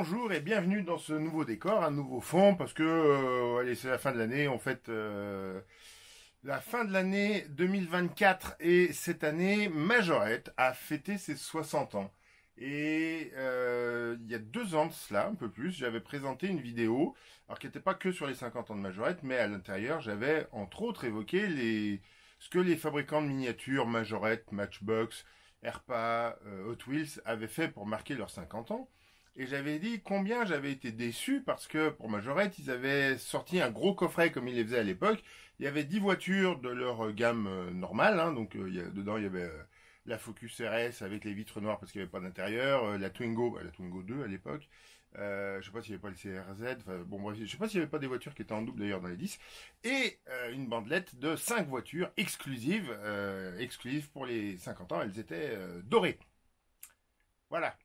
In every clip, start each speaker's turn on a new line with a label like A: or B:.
A: Bonjour et bienvenue dans ce nouveau décor, un nouveau fond, parce que allez, c'est la fin de l'année, en fait, la fin de l'année 2024 et cette année, Majorette a fêté ses 60 ans. Et il y a 2 ans de cela, un peu plus, j'avais présenté une vidéo, alors qui n'était pas que sur les 50 ans de Majorette, mais à l'intérieur, j'avais entre autres évoqué ce que les fabricants de miniatures, Majorette, Matchbox, Herpa, Hot Wheels avaient fait pour marquer leurs 50 ans. Et j'avais dit combien j'avais été déçu parce que pour Majorette, ils avaient sorti un gros coffret comme ils les faisaient à l'époque. Il y avait 10 voitures de leur gamme normale, hein, donc dedans il y avait la Focus RS avec les vitres noires parce qu'il n'y avait pas d'intérieur, la Twingo 2 à l'époque. Je sais pas s'il n'y avait pas le CRZ, enfin, bon bref, je sais pas s'il n'y avait pas des voitures qui étaient en double d'ailleurs dans les 10. Et une bandelette de 5 voitures exclusives pour les 50 ans, elles étaient dorées. Voilà.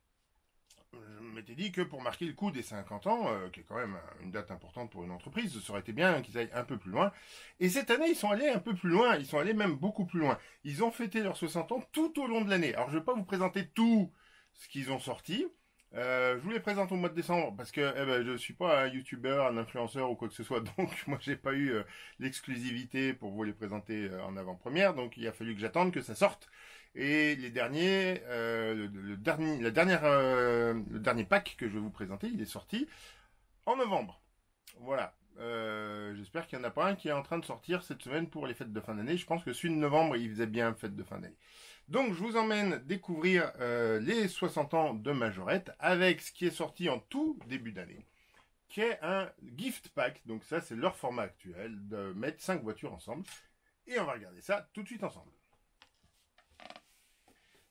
A: Je m'étais dit que pour marquer le coup des 50 ans, qui est quand même une date importante pour une entreprise, ça aurait été bien qu'ils aillent un peu plus loin. Et cette année, ils sont allés un peu plus loin, ils sont allés même beaucoup plus loin. Ils ont fêté leurs 60 ans tout au long de l'année. Alors je ne vais pas vous présenter tout ce qu'ils ont sorti. Je vous les présente au mois de décembre parce que je suis pas un youtubeur, un influenceur ou quoi que ce soit, donc moi j'ai pas eu l'exclusivité pour vous les présenter en avant-première, donc il a fallu que j'attende que ça sorte. Et les derniers, le dernier pack que je vais vous présenter, il est sorti en novembre. Voilà. J'espère qu'il n'y en a pas un qui est en train de sortir cette semaine pour les fêtes de fin d'année. Je pense que celui de novembre, il faisait bien fête de fin d'année. Donc, je vous emmène découvrir les 60 ans de Majorette avec ce qui est sorti en tout début d'année, qui est un gift pack. Donc ça, c'est leur format actuel, de mettre 5 voitures ensemble. Et on va regarder ça tout de suite ensemble.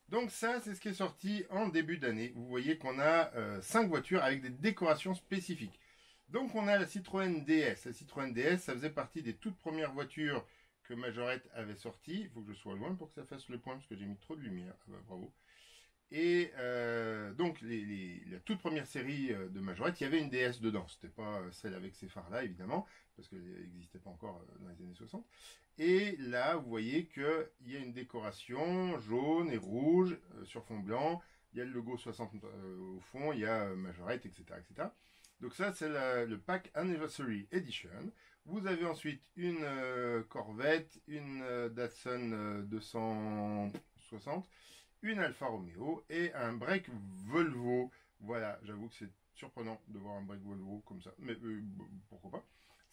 A: Donc ça, c'est ce qui est sorti en début d'année. Vous voyez qu'on a 5 voitures avec des décorations spécifiques. Donc on a la Citroën DS. La Citroën DS, ça faisait partie des toutes premières voitures que Majorette avait sorties. Il faut que je sois loin pour que ça fasse le point, parce que j'ai mis trop de lumière. Ah bah, bravo. Et donc la toute première série de Majorette, il y avait une DS dedans. C'était pas celle avec ces phares-là, évidemment, parce qu'elle n'existait pas encore dans les années 60. Et là, vous voyez qu'il y a une décoration jaune et rouge sur fond blanc. Il y a le logo 60 au fond, il y a Majorette, etc., etc. Donc ça, c'est le pack Anniversary Edition. Vous avez ensuite une Corvette, une Datsun 260, une Alfa Romeo et un break Volvo. Voilà, j'avoue que c'est surprenant de voir un break Volvo comme ça, mais pourquoi pas.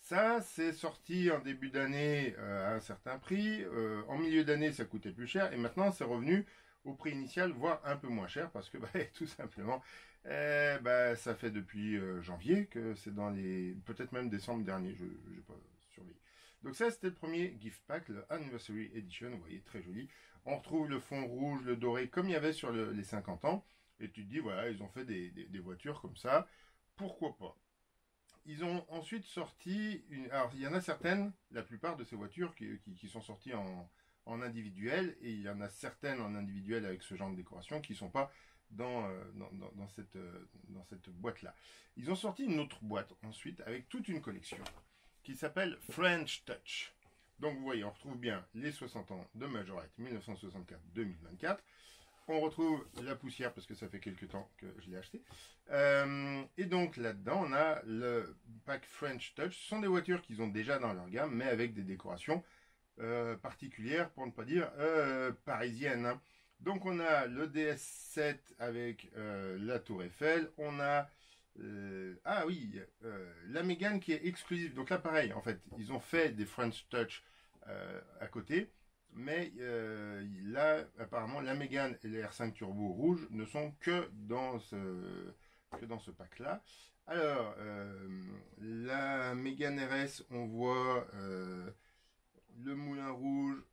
A: Ça, c'est sorti en début d'année à un certain prix. En milieu d'année, ça coûtait plus cher. Et maintenant, c'est revenu au prix initial, voire un peu moins cher, parce que tout simplement, ça fait depuis janvier que c'est dans les... Peut-être même décembre dernier, je n'ai pas surveillé. Donc ça, c'était le premier gift pack, le Anniversary Edition. Vous voyez, très joli. On retrouve le fond rouge, le doré, comme il y avait sur les 50 ans. Et tu te dis, voilà, ils ont fait des voitures comme ça. Pourquoi pas? Ils ont ensuite sorti... Alors, il y en a certaines, la plupart de ces voitures qui sont sorties en individuel, et il y en a certaines en individuel avec ce genre de décoration qui ne sont pas dans cette boîte-là. Ils ont sorti une autre boîte ensuite avec toute une collection qui s'appelle French Touch. Donc vous voyez, on retrouve bien les 60 ans de Majorette 1964-2024. On retrouve la poussière parce que ça fait quelques temps que je l'ai acheté. Et donc là-dedans, on a le pack French Touch. Ce sont des voitures qu'ils ont déjà dans leur gamme, mais avec des décorations particulières, pour ne pas dire parisiennes. Hein. Donc on a le DS7 avec la Tour Eiffel. On a la Mégane qui est exclusive. Donc là, pareil, en fait, ils ont fait des French Touch à côté. Mais là, apparemment, la Mégane et les R5 Turbo rouge ne sont que dans ce pack-là. Alors, la Mégane RS, on voit le Moulin Rouge,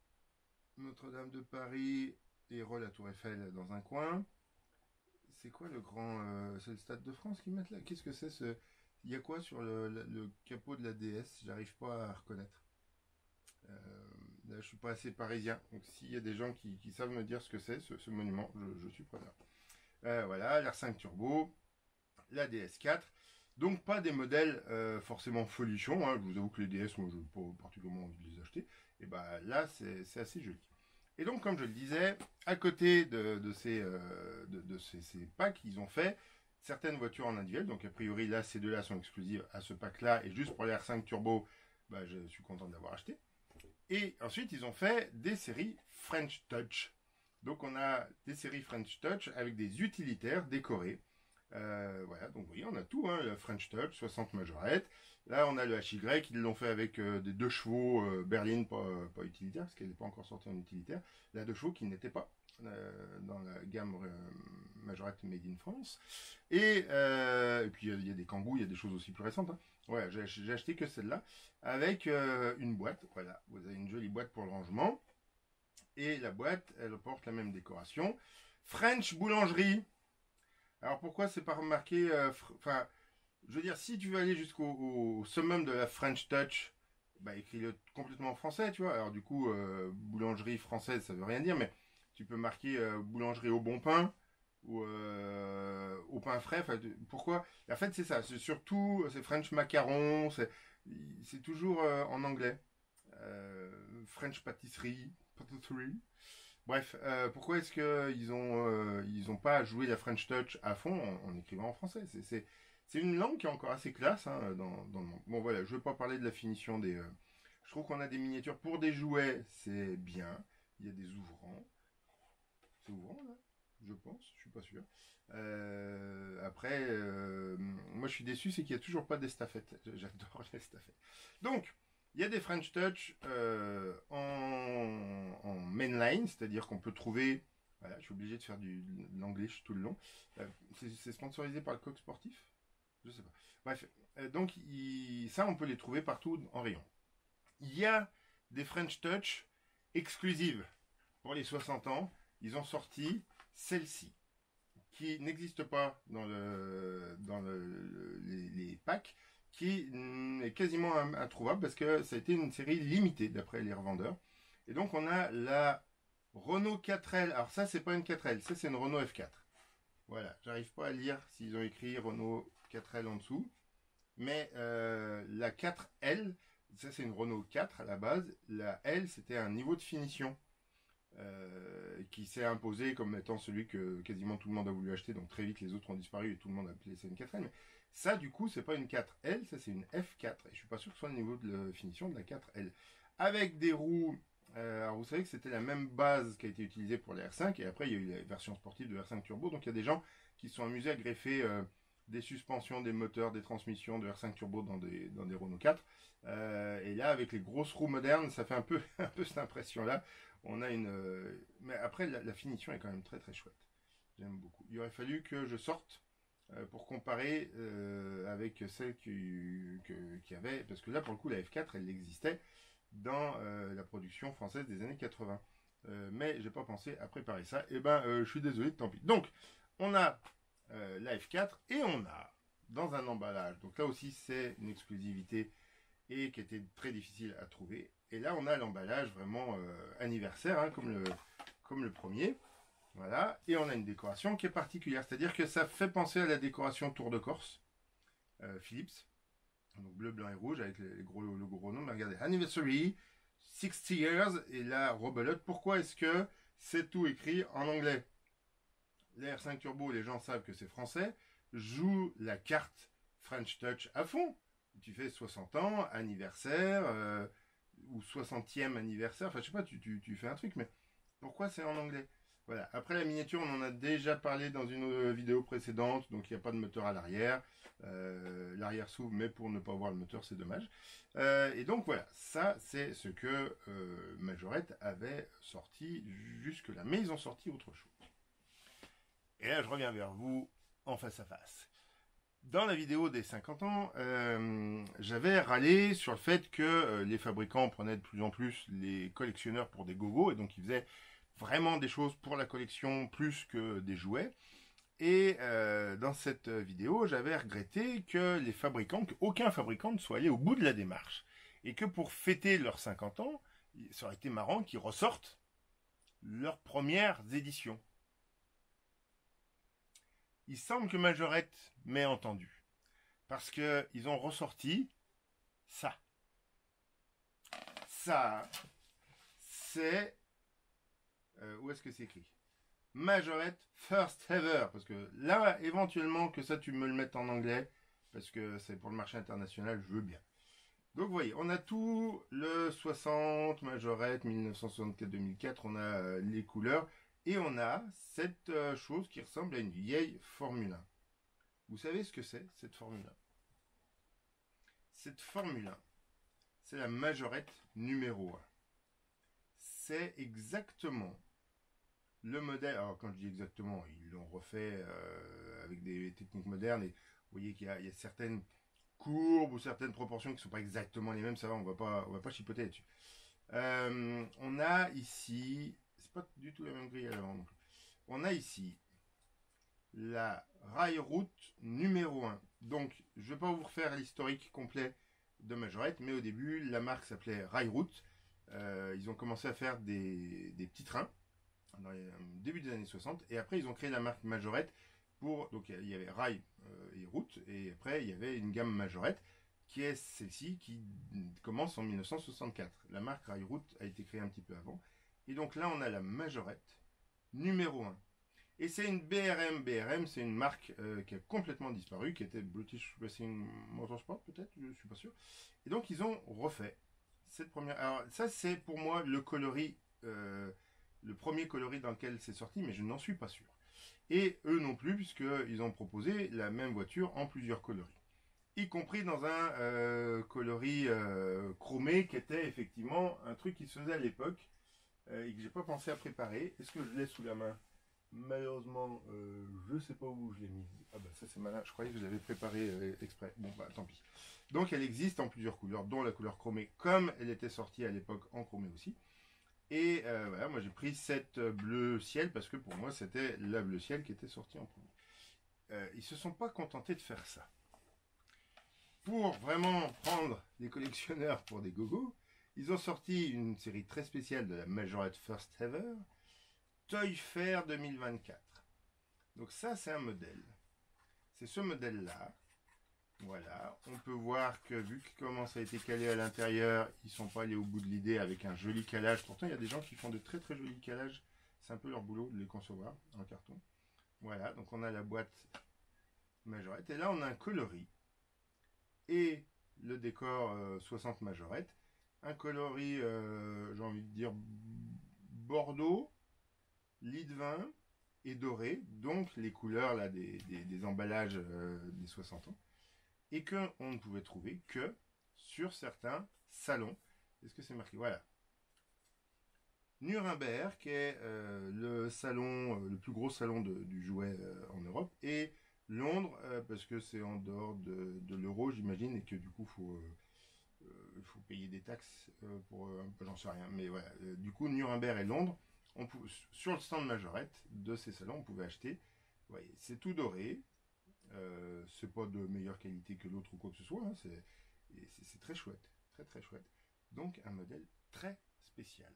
A: Notre-Dame de Paris et la Tour Eiffel dans un coin. C'est quoi le grand... c'est le Stade de France qu'ils mettent là? Qu'est-ce que c'est ce... Il y a quoi sur le capot de la DS? J'arrive pas à reconnaître. Là, je suis pas assez parisien, donc s'il y a des gens qui savent me dire ce que c'est, ce monument, je suis preneur. Voilà, l'R5 Turbo, la DS4, donc pas des modèles forcément folichons, hein. Je vous avoue que les DS, moi, je n'ai pas particulièrement envie de les acheter, et là, c'est assez joli. Et donc, comme je le disais, à côté de ces packs, ils ont fait certaines voitures en individuel. Donc a priori là, ces deux-là sont exclusives à ce pack-là. Et juste pour les R5 Turbo, bah, je suis content de l'avoir acheté. Et ensuite, ils ont fait des séries French Touch. Donc on a des séries French Touch avec des utilitaires décorés. Voilà, donc vous voyez, on a tout, hein, le French Touch, 60 majorettes. Là, on a le HY, ils l'ont fait avec des 2 chevaux berline, pas utilitaire, parce qu'elle n'est pas encore sortie en utilitaire. Là, 2 chevaux qui n'étaient pas dans la gamme majorette Made in France. Et puis, il y a des Kangoo, il y a des choses aussi plus récentes. Hein. Ouais, j'ai acheté que celle-là, avec une boîte. Voilà, vous avez une jolie boîte pour le rangement. Et la boîte, elle porte la même décoration. French Boulangerie. Alors pourquoi c'est pas remarqué, enfin, je veux dire, si tu veux aller jusqu'au summum de la French Touch, bah écris-le complètement en français, tu vois. Alors du coup, boulangerie française, ça veut rien dire, mais tu peux marquer boulangerie au bon pain ou au pain frais. Pourquoi? En fait, c'est ça. C'est surtout, c'est French macaron, c'est toujours en anglais. French pâtisserie. Bref, pourquoi est-ce qu'ils ont pas joué la French Touch à fond en écrivant en français? C'est une langue qui est encore assez classe hein, dans le monde. Bon voilà, je ne vais pas parler de la finition des... je trouve qu'on a des miniatures pour des jouets, c'est bien. Il y a des ouvrants. C'est ouvrant là? Je pense, je suis pas sûr. Après, moi je suis déçu, c'est qu'il n'y a toujours pas d'estafette. J'adore l'estafette. Donc, il y a des French Touch en mainline, c'est-à-dire qu'on peut trouver... Voilà, je suis obligé de faire de l'anglais tout le long. C'est sponsorisé par le Coq Sportif? Je sais pas. Bref, donc ça, on peut les trouver partout en rayon. Il y a des French Touch exclusives pour les 60 ans. Ils ont sorti celle-ci, qui n'existe pas dans les packs, qui est quasiment introuvable parce que ça a été une série limitée d'après les revendeurs. Et donc on a la Renault 4L. Alors ça, c'est pas une 4L, ça c'est une Renault F4. Voilà, j'arrive pas à lire s'ils ont écrit Renault 4L en dessous. Mais la 4L, ça c'est une Renault 4 à la base. La L, c'était un niveau de finition qui s'est imposé comme étant celui que quasiment tout le monde a voulu acheter. Donc très vite, les autres ont disparu et tout le monde a appelé ça une 4L. Mais ça, du coup, c'est pas une 4L, ça c'est une F4. Et je suis pas sûr que ce soit le niveau de finition de la 4L. Avec des roues... alors vous savez que c'était la même base qui a été utilisée pour les R5 et après il y a eu la version sportive de R5 Turbo, donc il y a des gens qui se sont amusés à greffer des suspensions, des moteurs, des transmissions de R5 Turbo dans des Renault 4 et là avec les grosses roues modernes ça fait un peu cette impression là. On a mais après la finition est quand même très très chouette, j'aime beaucoup. Il aurait fallu que je sorte pour comparer avec celle qui avait, parce que là pour le coup la F4 elle existait dans la production française des années 80. Mais j'ai pas pensé à préparer ça. Et je suis désolé, tant pis. Donc, on a la F4 et on a dans un emballage. Donc là aussi, c'est une exclusivité et qui était très difficile à trouver. Et là, on a l'emballage vraiment anniversaire, hein, comme le premier. Voilà. Et on a une décoration qui est particulière. C'est-à-dire que ça fait penser à la décoration Tour de Corse Philips. Donc bleu, blanc et rouge avec les gros logos Renault. Mais regardez, Anniversary, 60 years, et la rebelote. Pourquoi est-ce que c'est tout écrit en anglais? Les R5 Turbo, les gens savent que c'est français. Joue la carte French Touch à fond. Tu fais 60 ans, anniversaire, ou 60e anniversaire. Enfin, je sais pas, tu fais un truc, mais pourquoi c'est en anglais? Voilà. Après la miniature, on en a déjà parlé dans une vidéo précédente, donc il n'y a pas de moteur à l'arrière. L'arrière s'ouvre, mais pour ne pas voir le moteur, c'est dommage. Et donc voilà, ça c'est ce que Majorette avait sorti jusque-là. Mais ils ont sorti autre chose. Et là, je reviens vers vous en face à face. Dans la vidéo des 50 ans, j'avais râlé sur le fait que les fabricants prenaient de plus en plus les collectionneurs pour des gogos, et donc ils faisaient vraiment des choses pour la collection plus que des jouets. Et dans cette vidéo, j'avais regretté que les fabricants, qu'aucun fabricant ne soit allé au bout de la démarche. Et que pour fêter leurs 50 ans, ça aurait été marrant qu'ils ressortent leurs premières éditions. Il semble que Majorette m'ait entendu. Parce qu'ils ont ressorti ça. Ça, c'est... où est-ce que c'est écrit? Majorette First Ever. Parce que là, éventuellement, que ça, tu me le mettes en anglais. Parce que c'est pour le marché international, je veux bien. Donc, vous voyez, on a tout le 60, Majorette, 1964-2004. On a les couleurs. Et on a cette chose qui ressemble à une vieille Formule 1. Vous savez ce que c'est, cette Formule 1? Cette Formule 1, c'est la Majorette numéro 1. C'est exactement le modèle. Alors, quand je dis exactement, ils l'ont refait avec des techniques modernes. Et vous voyez qu'il y a certaines courbes ou certaines proportions qui ne sont pas exactement les mêmes. Ça va, on va pas chipoter là-dessus. On a ici, c'est pas du tout la même grille à l'avant non plus. On a ici la rail route numéro 1. Donc, je ne vais pas vous refaire l'historique complet de Majorette, mais au début, la marque s'appelait Rail Route. Ils ont commencé à faire des petits trains dans les début des années 60, et après, ils ont créé la marque Majorette pour. Donc, il y avait Rail et Route, et après, il y avait une gamme Majorette qui est celle-ci qui commence en 1964. La marque Rail Route a été créée un petit peu avant. Et donc là, on a la Majorette numéro 1. Et c'est une BRM. BRM, c'est une marque qui a complètement disparu, qui était British Racing Motorsport, peut-être, je ne suis pas sûr. Et donc, ils ont refait cette première. Alors, ça, c'est pour moi le coloris, le premier coloris dans lequel c'est sorti, mais je n'en suis pas sûr. Et eux non plus, puisqu'ils ont proposé la même voiture en plusieurs coloris. Y compris dans un coloris chromé, qui était effectivement un truc qui se faisait à l'époque, et que j'ai pas pensé à préparer. Est-ce que je l'ai sous la main? Malheureusement, je sais pas où je l'ai mise. Ah bah ça c'est malin, je croyais que je l'avais préparé exprès. Bon bah tant pis. Donc elle existe en plusieurs couleurs, dont la couleur chromée, comme elle était sortie à l'époque en chromé aussi. Et voilà, moi j'ai pris cette bleu ciel parce que pour moi c'était la bleu ciel qui était sortie en premier. Ils se sont pas contentés de faire ça. Pour vraiment prendre les collectionneurs pour des gogos, ils ont sorti une série très spéciale de la Majorette First Ever, Toy Fair 2024. Donc ça, c'est un modèle. C'est ce modèle-là. Voilà. On peut voir que vu comment ça a été calé à l'intérieur, ils sont pas allés au bout de l'idée avec un joli calage. Pourtant, il y a des gens qui font de très très jolis calages. C'est un peu leur boulot de les concevoir en carton. Voilà. Donc on a la boîte Majorette. Et là, on a un coloris. Et le décor 60 Majorette. Un coloris, j'ai envie de dire, bordeaux, lit de vin et doré, donc les couleurs là, des emballages des 60 ans, et qu'on ne pouvait trouver que sur certains salons. Est-ce que c'est marqué? Voilà. Nuremberg, qui est le salon, le plus gros salon du jouet en Europe, et Londres, parce que c'est en dehors de l'euro, j'imagine, et que du coup, il faut payer des taxes pour j'en sais rien, mais voilà. Du coup, Nuremberg et Londres, sur le stand Majorette de ces salons, on pouvait acheter. Vous voyez, c'est tout doré. C'est pas de meilleure qualité que l'autre ou quoi que ce soit. Hein, c'est très chouette. Très très chouette. Donc un modèle très spécial.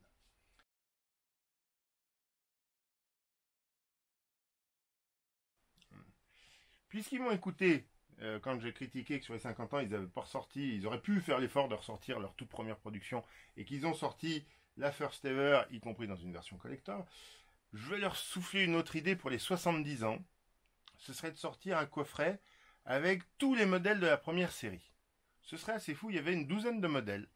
A: Puisqu'ils m'ont écouté quand j'ai critiqué que sur les 50 ans, ils n'avaient pas ressorti, ils auraient pu faire l'effort de ressortir leur toute première production et qu'ils ont sorti la First Ever, y compris dans une version collector, je vais leur souffler une autre idée pour les 70 ans. Ce serait de sortir un coffret avec tous les modèles de la première série. Ce serait assez fou, il y avait une douzaine de modèles.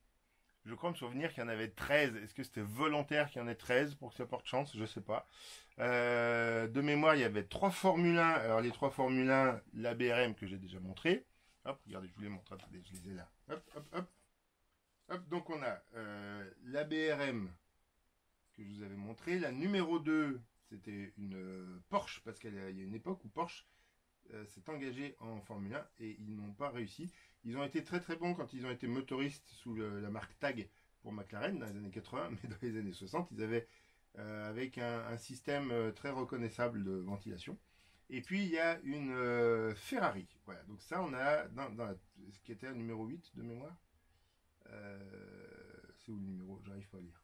A: Je crois me souvenir qu'il y en avait 13. Est-ce que c'était volontaire qu'il y en ait 13 pour que ça porte chance? Je sais pas. De mémoire, il y avait 3 Formule 1. Alors les 3 Formule 1, la BRM que j'ai déjà montré. Hop, regardez, je vous les montre. Attendez, je les ai là. Hop, hop, hop. Hop, donc on a la BRM que je vous avais montré. La numéro 2, c'était une Porsche, parce qu'il y a une époque où Porsche s'est engagé en Formule 1 et ils n'ont pas réussi. Ils ont été très très bons quand ils ont été motoristes sous la marque TAG pour McLaren dans les années 80, mais dans les années 60, ils avaient avec un système très reconnaissable de ventilation. Et puis il y a une Ferrari. Voilà, donc ça on a ce qui était un numéro 8 de mémoire. C'est où le numéro? J'arrive pas à lire.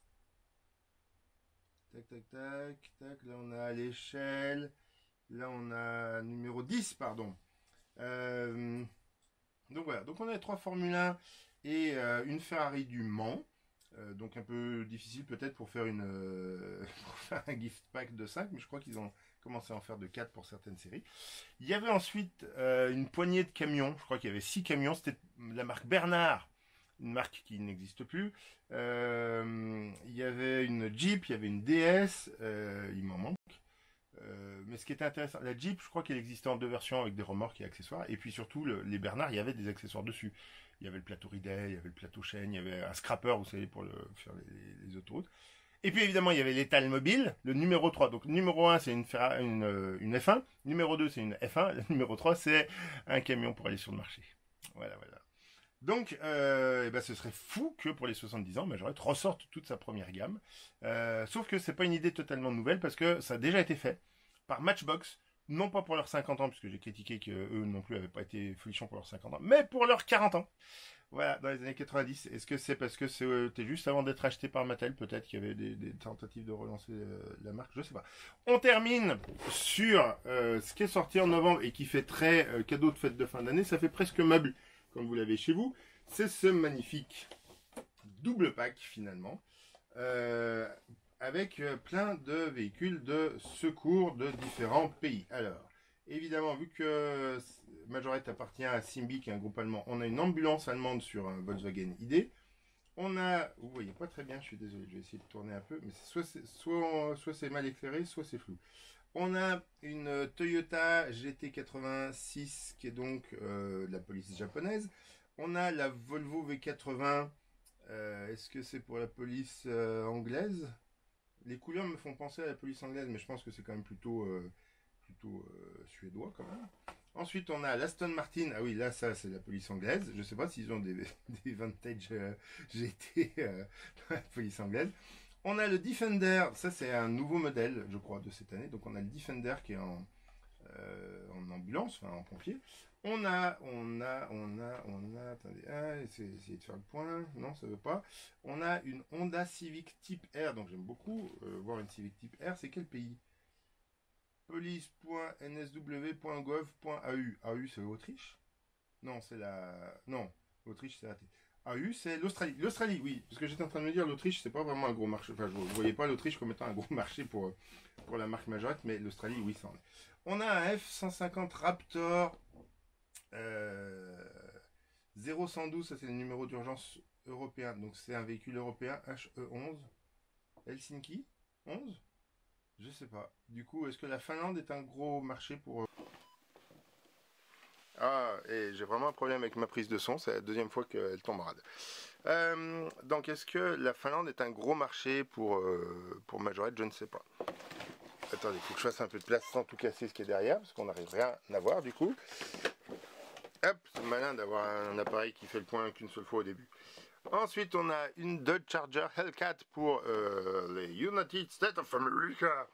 A: Tac, tac, tac, tac. Là on a l'échelle. Là, on a numéro 10, pardon. Donc voilà, donc on a 3 Formule 1 et une Ferrari du Mans. Donc un peu difficile peut-être pour faire pour faire un gift pack de 5, mais je crois qu'ils ont commencé à en faire de 4 pour certaines séries. Il y avait ensuite une poignée de camions, je crois qu'il y avait 6 camions, c'était la marque Bernard, une marque qui n'existe plus. Il y avait une Jeep, il y avait une DS, il m'en manque. Mais ce qui était intéressant, la Jeep, je crois qu'elle existait en 2 versions avec des remorques et accessoires. Et puis surtout, les Bernard, il y avait des accessoires dessus. Il y avait le plateau Ridley, il y avait le plateau Chêne, il y avait un scrapper, vous savez, pour faire les autoroutes. Et puis évidemment, il y avait l'étal mobile, le numéro 3. Donc, le numéro 1, c'est une F1. Numéro 2, c'est une F1. Le numéro 3, c'est un camion pour aller sur le marché. Voilà, voilà. Donc, eh ben, ce serait fou que pour les 70 ans, Majorette ressorte toute sa première gamme. Sauf que c'est pas une idée totalement nouvelle parce que ça a déjà été fait par Matchbox. Non pas pour leurs 50 ans, puisque j'ai critiqué qu'eux non plus n'avaient pas été folichons pour leurs 50 ans, mais pour leurs 40 ans. Voilà, dans les années 90. Est-ce que c'est parce que c'était juste avant d'être acheté par Mattel? Peut-être qu'il y avait des tentatives de relancer la marque, je sais pas. On termine sur ce qui est sorti en novembre et qui fait très cadeau de fête de fin d'année. Ça fait presque meuble, comme vous l'avez chez vous. C'est ce magnifique double pack, finalement. Avec plein de véhicules de secours de différents pays. Alors, évidemment, vu que Majorette appartient à Simbi, qui est un groupe allemand, on a une ambulance allemande sur un Volkswagen ID. On a, vous voyez pas très bien, je suis désolé, je vais essayer de tourner un peu, mais soit c'est mal éclairé, soit c'est flou. On a une Toyota GT86 qui est donc de la police japonaise. On a la Volvo V80. Est-ce que c'est pour la police anglaise? Les couleurs me font penser à la police anglaise, mais je pense que c'est quand même plutôt suédois quand même. Ensuite, on a l'Aston Martin. Ah oui, là, ça, c'est la police anglaise. Je ne sais pas s'ils ont des vintage GT dans la police anglaise. On a le Defender. Ça, c'est un nouveau modèle, je crois, de cette année. Donc, on a le Defender qui est en ambulance, enfin en pompier. Attendez, essayez de faire le point. Non, ça veut pas. On a une Honda Civic Type R, donc j'aime beaucoup voir une Civic Type R. C'est quel pays? Police.nsw.gov.au. AU, c'est l'Autriche? Non, c'est la. Non, l'Autriche, c'est raté. AU, c'est l'Australie. L'Australie, oui, parce que j'étais en train de me dire, l'Autriche, c'est pas vraiment un gros marché. Enfin, je ne voyais pas l'Autriche comme étant un gros marché pour la marque Majorette, mais l'Australie, oui, ça en est. On a un F-150 Raptor 0112, ça c'est le numéro d'urgence européen. Donc c'est un véhicule européen HE11. Helsinki 11? Je sais pas. Du coup, est-ce que la Finlande est un gros marché pour... Ah, et j'ai vraiment un problème avec ma prise de son, c'est la deuxième fois qu'elle tombe rade. Donc est-ce que la Finlande est un gros marché pour Majorette? Je ne sais pas. Attendez, il faut que je fasse un peu de place sans tout casser ce qui est derrière, parce qu'on n'arrive rien à voir du coup. Hop, c'est malin d'avoir un appareil qui fait le point qu'une seule fois au début. Ensuite, on a une Dodge Charger Hellcat pour les United States of America.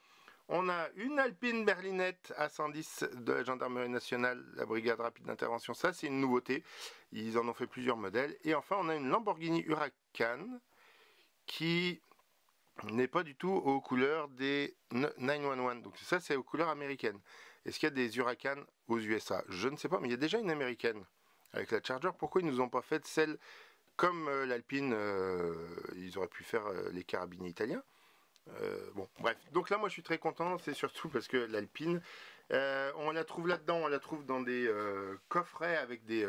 A: On a une Alpine berlinette A110 de la Gendarmerie nationale, la brigade rapide d'intervention. Ça, c'est une nouveauté. Ils en ont fait plusieurs modèles. Et enfin, on a une Lamborghini Huracan qui n'est pas du tout aux couleurs des 911. Donc ça, c'est aux couleurs américaines. Est-ce qu'il y a des Huracan aux USA? Je ne sais pas, mais il y a déjà une américaine avec la Charger. Pourquoi ils nous ont pas fait celle comme l'Alpine? Ils auraient pu faire les carabiniers italiens. Bon, bref. Donc là, moi, je suis très content. C'est surtout parce que l'Alpine, on la trouve là-dedans. On la trouve dans des coffrets avec des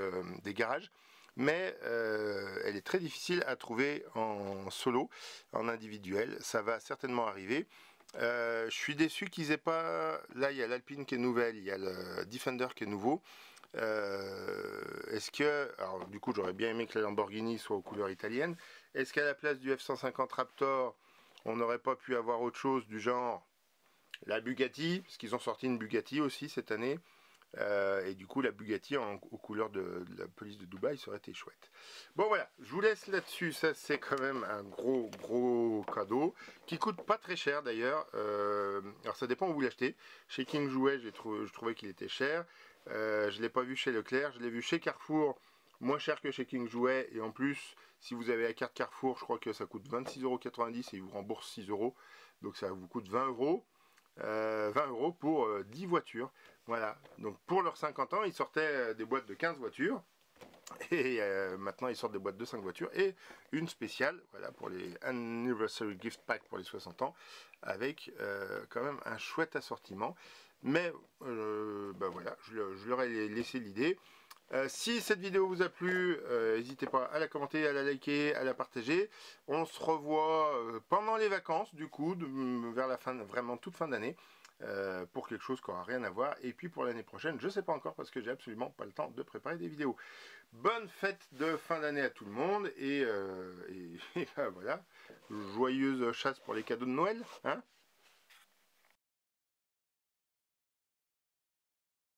A: garages. Mais elle est très difficile à trouver en solo, en individuel. Ça va certainement arriver. Je suis déçu qu'ils aient pas... Là, il y a l'Alpine qui est nouvelle, il y a le Defender qui est nouveau. Est-ce que... Alors, du coup, j'aurais bien aimé que la Lamborghini soit aux couleurs italiennes. Est-ce qu'à la place du F-150 Raptor, on n'aurait pas pu avoir autre chose du genre la Bugatti, parce qu'ils ont sorti une Bugatti aussi cette année. Et du coup, la Bugatti aux couleurs de la police de Dubaï, ça aurait été chouette. Bon, voilà, je vous laisse là-dessus. Ça, c'est quand même un gros cadeau qui coûte pas très cher d'ailleurs. Alors, ça dépend où vous l'achetez. Chez King Jouet, je trouvais qu'il était cher. Je ne l'ai pas vu chez Leclerc. Je l'ai vu chez Carrefour, moins cher que chez King Jouet. Et en plus, si vous avez la carte Carrefour, je crois que ça coûte 26,90 € et ils vous remboursent 6 €. Donc, ça vous coûte 20 €. 20 € pour 10 voitures. Voilà, donc pour leurs 50 ans, ils sortaient des boîtes de 15 voitures. Et maintenant, ils sortent des boîtes de 5 voitures et une spéciale, voilà, pour les Anniversary Gift Pack pour les 60 ans, avec quand même un chouette assortiment. Mais bah voilà, je leur ai laissé l'idée. Si cette vidéo vous a plu, n'hésitez pas à la commenter, à la liker, à la partager. On se revoit pendant les vacances, du coup, vers la fin, vraiment toute fin d'année. Pour quelque chose qui n'aura rien à voir. Et puis pour l'année prochaine, je ne sais pas encore parce que j'ai absolument pas le temps de préparer des vidéos. Bonne fête de fin d'année à tout le monde et ben voilà, joyeuse chasse pour les cadeaux de Noël, hein.